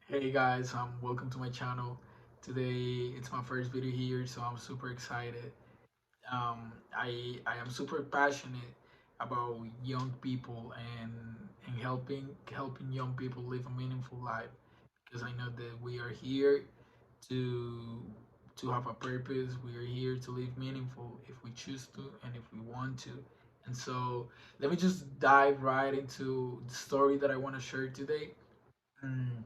Hey guys, welcome to my channel. Today it's my first video here, so I'm super excited. I am super passionate about young people and helping young people live a meaningful life because I know that we are here to to have a purpose. We are here to live meaningful if we choose to and if we want to. And so let me just dive right into the story that I want to share today. Mm,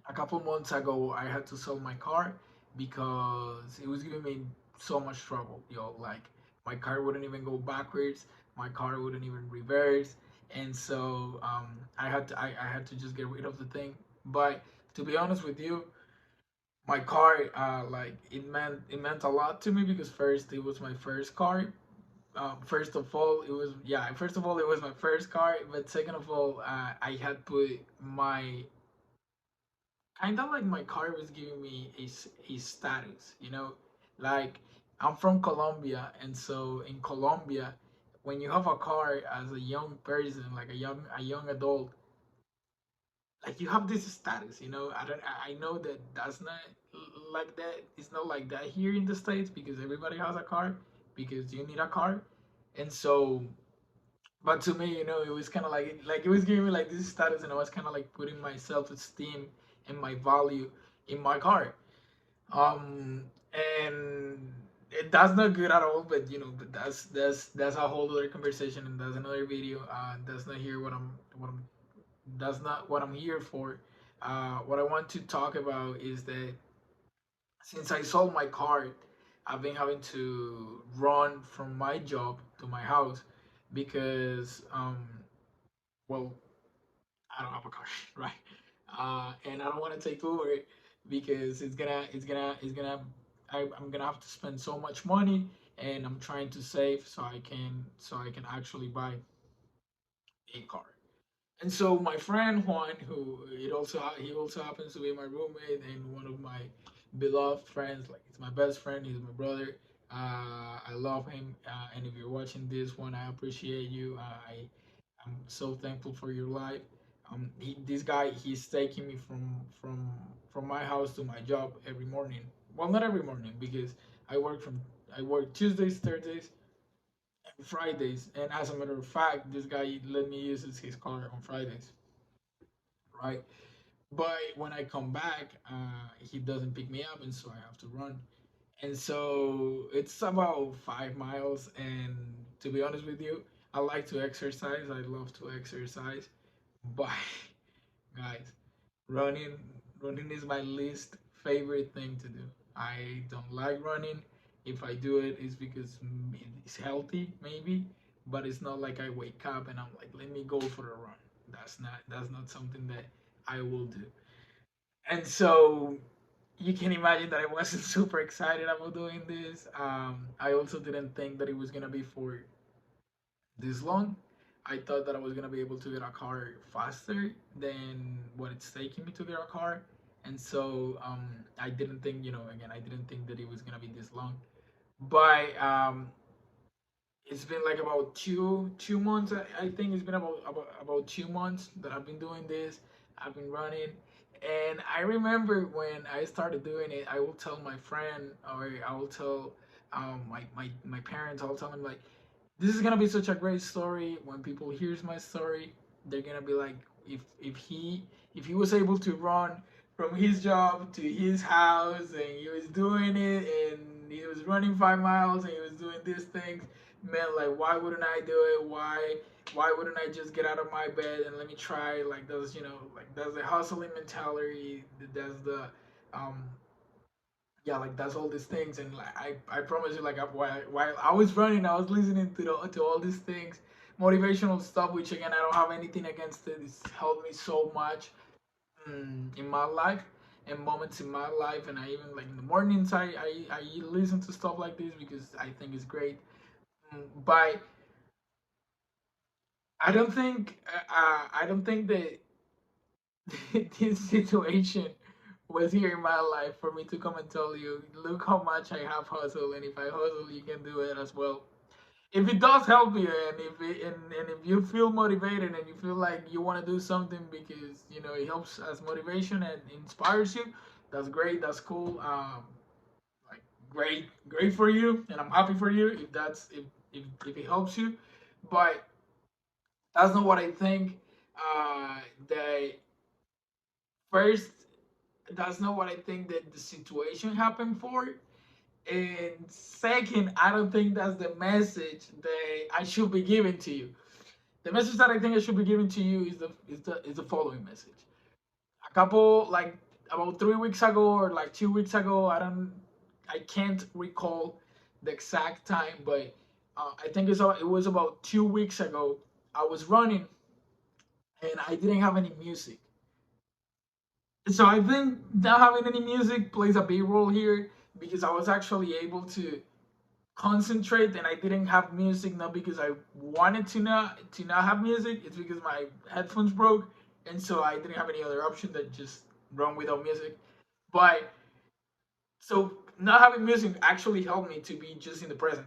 a couple months ago I had to sell my car because it was giving me so much trouble. Like my car wouldn't even go backwards, my car wouldn't even reverse, and so I had to just get rid of the thing. But to be honest with you, my car like it meant a lot to me because first it was my first car. First of all it was my first car, but second of all I had put my kind of like my car was giving me a status, like I'm from Colombia, and so in Colombia, when you have a car as a young person, like a young adult, like you have this status, I know that that's not like that. It's not like that here in the States because everybody has a car because you need a car, and so but to me, it was kind of like it was giving me like this status, and I was kind of like putting my self-esteem and my value in my car. Um, and that's not good at all. But but that's a whole other conversation, and that's another video. That's not here what I'm that's not what I'm here for. What I want to talk about is that since I sold my car, I've been having to run from my job to my house because well, I don't have a car, right? And I don't want to take Uber because I'm gonna have to spend so much money, and I'm trying to save so I can actually buy a car. And so my friend Juan, he also happens to be my roommate and one of my beloved friends. Like it's my best friend. He's my brother. I love him. And if you're watching this one, I appreciate you. I'm so thankful for your life. This guy, he's taking me from my house to my job every morning. Well, not every morning because I work from I work Tuesdays, Thursdays, and Fridays. And as a matter of fact, this guy let me use his car on Fridays, right? But when I come back, he doesn't pick me up, and so I have to run. And so it's about 5 miles. And to be honest with you, I like to exercise. I love to exercise, but guys, running running is my least favorite thing to do. I don't like running. If I do it, it's because it's healthy, maybe, but it's not like I wake up and I'm like, let me go for a run. That's not something that I will do. And so you can imagine that I wasn't super excited about doing this. I also didn't think that it was gonna be for this long. I thought that I was gonna be able to get a car faster than what it's taking me to get a car, and so I didn't think, again, I didn't think that it was gonna be this long. But it's been like about two months. I think it's been about 2 months that I've been doing this. I've been running, and I remember when I started doing it, I will tell my friend, or I will tell my parents. I'll tell them like, this is gonna be such a great story. When people hears my story, they're gonna be like, if he was able to run from his job to his house, and he was doing it, and he was running 5 miles, and he was doing these things, man, like why wouldn't I do it? Why wouldn't I just get out of my bed and let me try? Like those, like that's the hustling mentality. That's the um yeah, like that's all these things. And like I promise you, like while I was running, I was listening to all these things, motivational stuff, which again I don't have anything against it. It's helped me so much in my life and moments in my life. And I even like in the mornings I listen to stuff like this because I think it's great. But I don't think that this situation was here in my life for me to come and tell you, look how much I have hustled, and if I hustle, you can do it as well. if it does help you, and if you feel motivated and you feel like you want to do something because it helps as motivation and inspires you, that's great. That's cool. Like great for you, and I'm happy for you if it helps you. But that's not what I think. The first, that's not what I think that the situation happened for. And second, I don't think that's the message that I should be giving to you. The message that I think I should be giving to you is the following message. A couple, like, about 3 weeks ago or like 2 weeks ago, I can't recall the exact time, but I think it was about 2 weeks ago. I was running and I didn't have any music. So I think not having any music plays a big role here, because I was actually able to concentrate, and I didn't have music, not because I wanted to not have music. It's because my headphones broke, and so I didn't have any other option than just run without music. But so not having music actually helped me to be just in the present.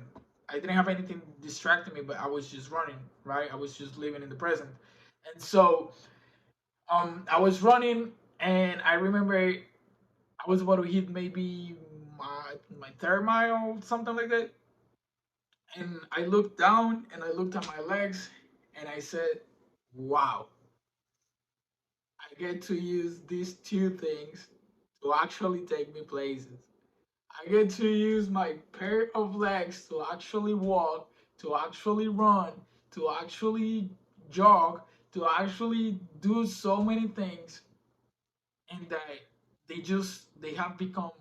I didn't have anything distracting me, but I was just running, right? I was just living in the present. And so I was running, and I remember I was about to hit maybe my third mile, something like that. And I looked down and I looked at my legs and I said, wow, I get to use these two things to actually take me places. I get to use my pair of legs to actually walk, to actually run, to actually jog, to actually do so many things, and that they have become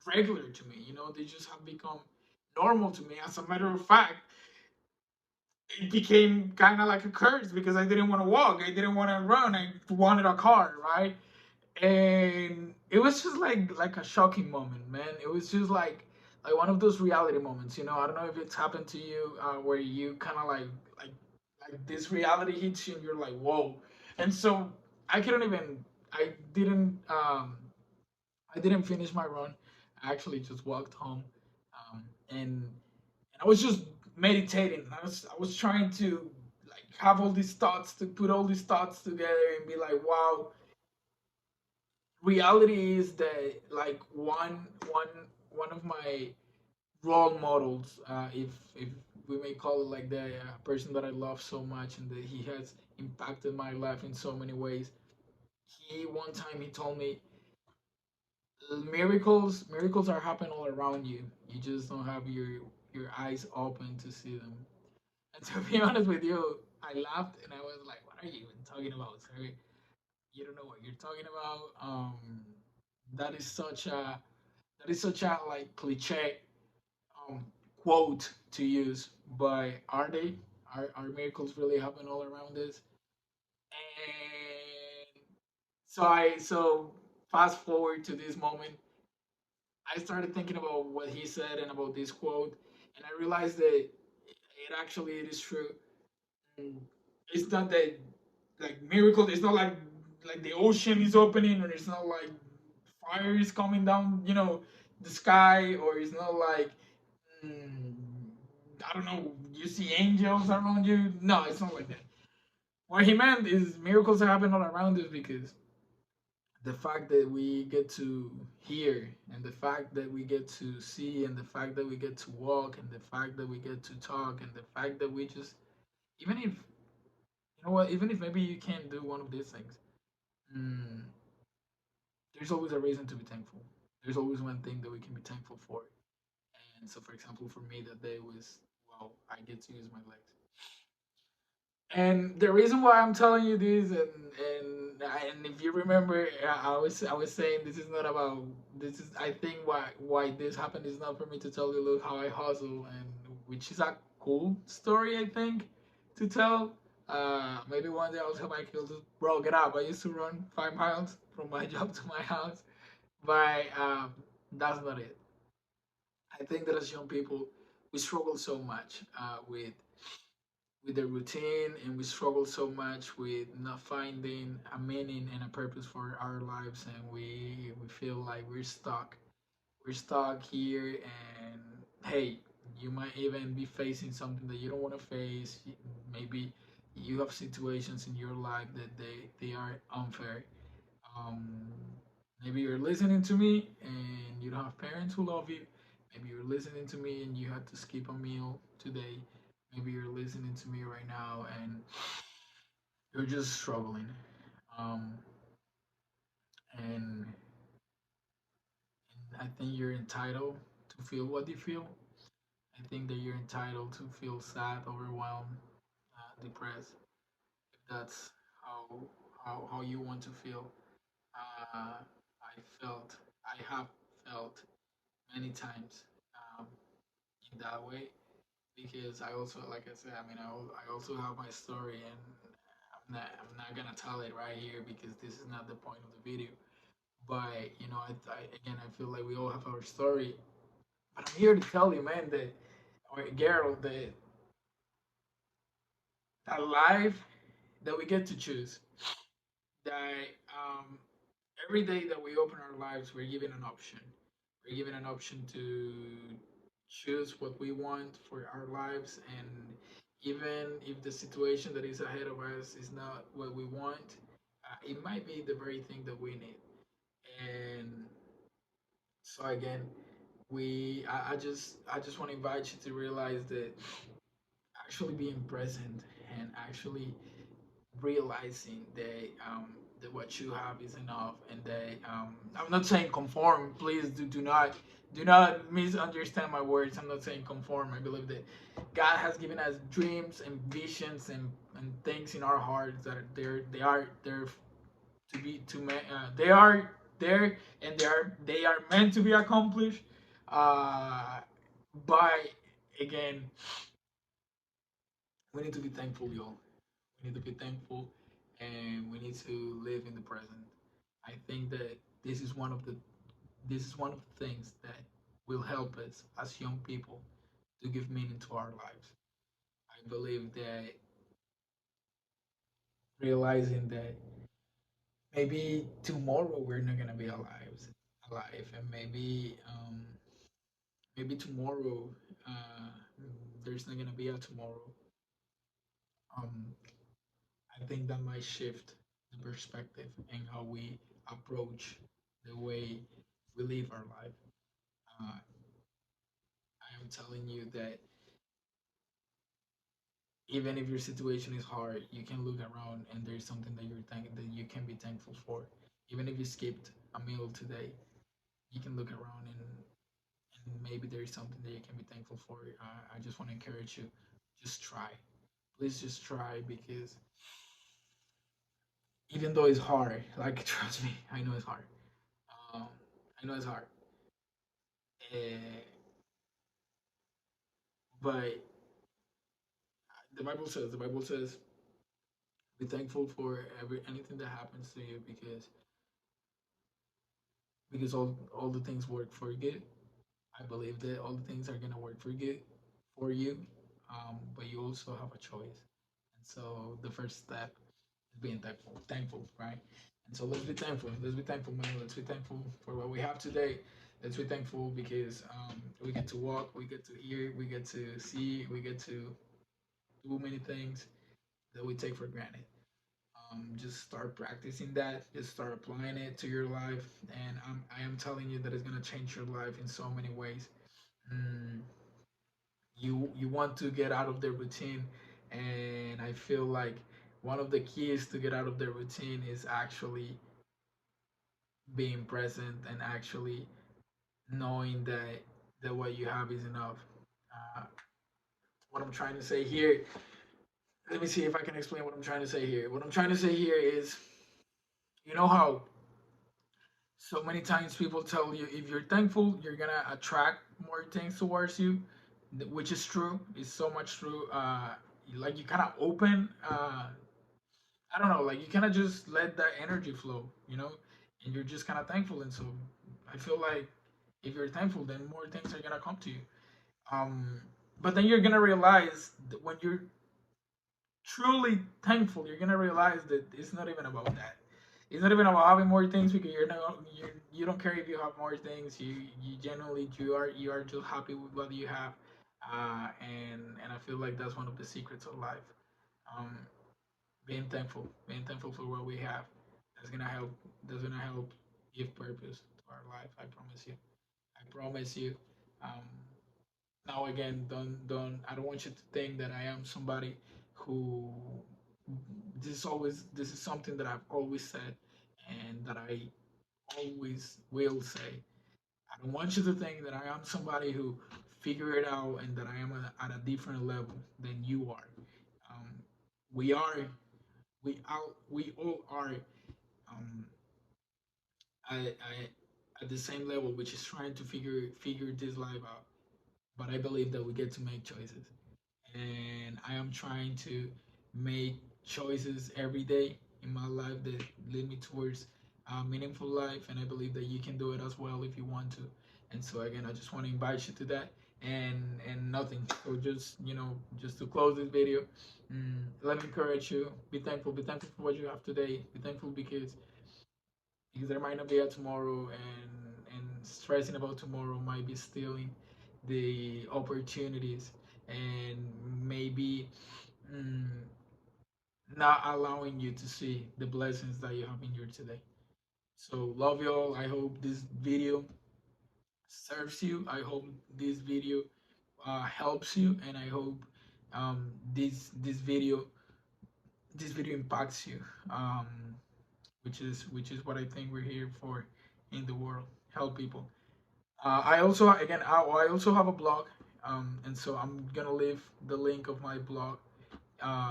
regular to me. They just have become normal to me. As a matter of fact, it became kind of like a curse because I didn't want to walk, I didn't want to run, I wanted a car, right? And it was just like a shocking moment, man. It was just like one of those reality moments. I don't know if it's happened to you, where you kind of like this reality hits you and you're like, whoa. And so I couldn't even, I didn't um I didn't finish my run. I actually just walked home, and I was just meditating. I was trying to like have all these thoughts, to put all these thoughts together and be like, wow. Reality is that, like, one of my role models, if we may call it like that, a person that I love so much and that he has impacted my life in so many ways. He One time he told me, miracles are happening all around you. You just don't have your eyes open to see them. And to be honest with you, I laughed and I was like, "What are you even talking about, sir? You don't know what you're talking about." That is such a like cliche um, quote to use, but are they? Are miracles really happening all around us? And so fast forward to this moment, I started thinking about what he said and about this quote, and I realized that it is true. Mm, It's not that, like, miracle. It's not like the ocean is opening, or it's not like fire is coming down, the sky, or it's not like, mm, I don't know, you see angels around you. No, it's not like that. What he meant is miracles are happening all around us because the fact that we get to hear, and the fact that we get to see, and the fact that we get to walk, and the fact that we get to talk, and the fact that we just, even if, even if maybe you can't do one of these things, mm, there's always a reason to be thankful. There's always one thing that we can be thankful for. And so, for example, for me, that day was, wow, I get to use my legs. And the reason why I'm telling you this, and if you remember, I was saying this is not about, this is, I think, why this happened is not for me to tell you, look how I hustle, and which is a cool story, I think, to tell. Maybe one day I'll tell my kids, bro, get up. I used to run 5 miles from my job to my house, but that's not it. I think that as young people, we struggle so much with the routine, and we struggle so much with not finding a meaning and a purpose for our lives, and we feel like we're stuck here. And hey, You might even be facing something that you don't want to face. Maybe you have situations in your life that they are unfair. Um, Maybe you're listening to me and you don't have parents who love you. Maybe you're listening to me and you had to skip a meal today. Maybe you're listening to me right now and you're just struggling. Um, and, and I think you're entitled to feel what you feel. I think that you're entitled to feel sad, overwhelmed, depressed. If that's how how you want to feel. I felt, I have felt many times um, in that way because I also, like I said, I mean, I also have my story, and I'm not gonna tell it right here because this is not the point of the video. But you know, again, I feel like we all have our story. But I'm here to tell you, man, that or Gerald, that life that we get to choose, that every day that we open our lives, we're given an option. We're given an option to choose what we want for our lives, and even if the situation that is ahead of us is not what we want, it might be the very thing that we need. And so again, I just want to invite you to realize that actually being present and actually realizing that what you have is enough, and that I'm not saying conform. Please do not misunderstand my words. I'm not saying conform. I believe that God has given us dreams and visions and things in our hearts that they are there to be they are there, and they are meant to be accomplished. Uh, but again, we need to be thankful, y'all. We need to be thankful, and we need to live in the present. I think that this is one of the this is one of the things that will help us as young people to give meaning to our lives. I believe that realizing that maybe tomorrow we're not gonna be alive, and maybe tomorrow uh, there's not gonna be a tomorrow. Um, I think that might shift the perspective and how we approach the way we live our life. Uh, I am telling you that even if your situation is hard, you can look around and there's something that that you can be thankful for. Even if you skipped a meal today, you can look around and maybe there's something that you can be thankful for. I just want to encourage you, just try. Please just try because even though it's hard, like trust me, I know it's hard. Um, I know it's hard. Uh, but the Bible says be thankful for every anything that happens to you because all the things work for good. I believe that all the things are gonna work for good for you, but you also have a choice. And so the first step is being thankful, right? And so let's be thankful. Let's be thankful, man. Let's be thankful for what we have today. Let's be thankful because we get to walk, we get to hear, we get to see, we get to do many things that we take for granted. Just start practicing that. Just start applying it to your life, and I am telling you that it's gonna change your life in so many ways. Mm, you want to get out of the routine, and I feel like one of the keys to get out of the routine is actually being present and actually knowing that what you have is enough. Uh, what I'm trying to say here, let me see if I can explain what I'm trying to say here. What I'm trying to say here is, you know how so many times people tell you if you're thankful, you're gonna attract more things towards you, which is true. It's so much true. Like you kind of open. I don't know. Like you kind of just let that energy flow, and you're just kind of thankful. And so I feel like if you're thankful, then more things are gonna come to you. Um, but then you're gonna realize that when you're truly thankful, you're gonna realize that it's not even about that. It's not even about having more things because you don't care if you have more things. You genuinely you are just happy with what you have. And I feel like that's one of the secrets of life. Um, being thankful for what we have. That's gonna help. That's gonna help give purpose to our life. I promise you. I promise you. Um, Now again, don't. I don't want you to think that I am somebody who. This is something that I've always said, and that I always will say. I don't want you to think that I am somebody who figure it out and that I am at a different level than you are. Um, we are, we all are um, at the same level, which is trying to figure this life out. But I believe that we get to make choices, and I am trying to make choices every day in my life that lead me towards a meaningful life, and I believe that you can do it as well if you want to. And so again, I just want to invite you to that, and nothing. So just just to close this video, let me encourage you. Be thankful. Be thankful for what you have today. Be thankful because there might not be a tomorrow, and stressing about tomorrow might be stealing the opportunities, and maybe mm, not allowing you to see the blessings that you have in your today. So love you all. I hope this video serves you. I hope this video helps you, and I hope this video impacts you, um, which is what I think we're here for in the world. Help people. I also again I also have a blog, and so I'm gonna leave the link of my blog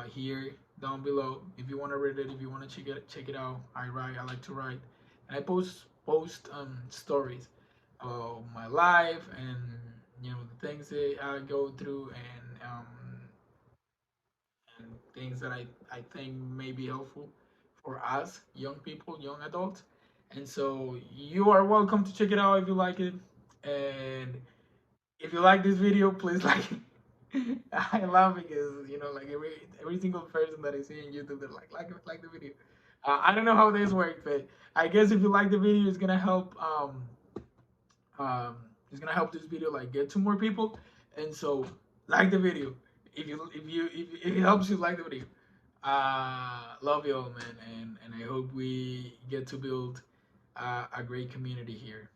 here down below. If you want to read it, if you want to check it out. I like to write, and I post stories of my life, and the things that I go through, and things that I think may be helpful for us young people, young adults. And so you are welcome to check it out if you like it. And if you like this video, please like it. I laugh because like every single person that I see on YouTube, they're like the video. I don't know how this works, but I guess if you like the video, um it's gonna help this video like get to more people. And so like the video if it helps you, like the video. Love you all, man, and I hope we get to build a great community here.